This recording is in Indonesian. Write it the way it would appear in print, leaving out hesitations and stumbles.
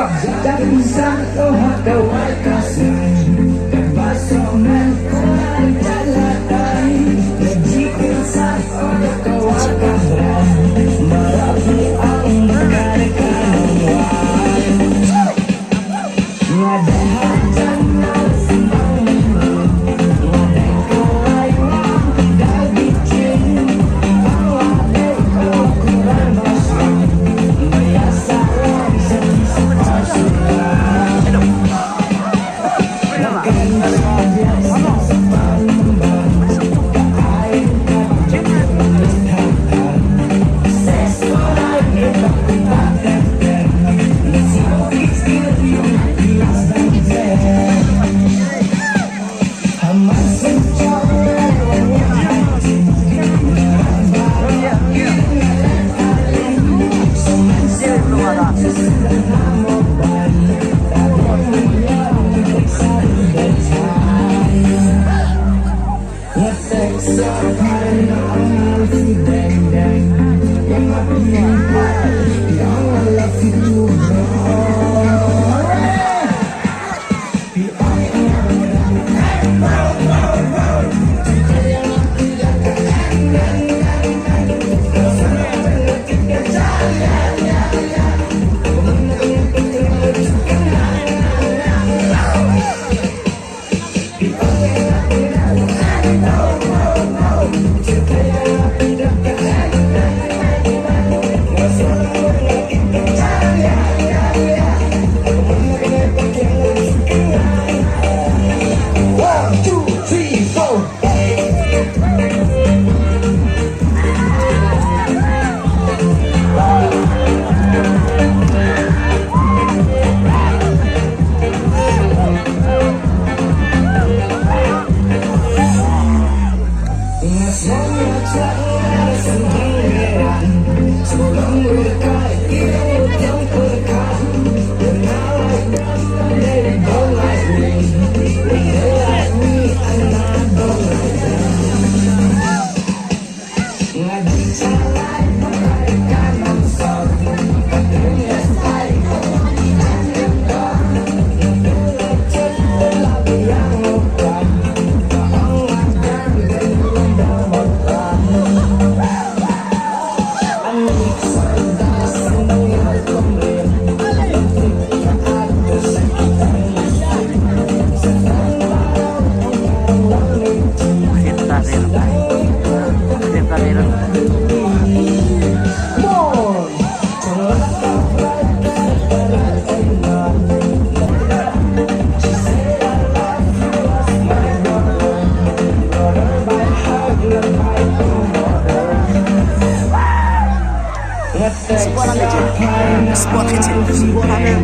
Tapi satu hati kasih kebasoman kembali jalatai Lejikin satu kewakaran Merapi ang karikanan Ngada hatan na simbang Ngada kalayuan Gabicin Awalay ko kurang masang Mayasa lang sa isang Nagkanda sa biasa sa pangambang Kain ka Nagkakahan Sesko lang ipakitakan Nasibukit skill yung Pilas ng zen Hamasin chocolate Wanyakin Narabarang Gingalan alin Sumansip lang Sa sila na mobile Tabang mayang Sa time Ngetek sa parang Si Deng Deng Yang mapilipay Yang I love you bro Sebuah kecil, sebuah hamil.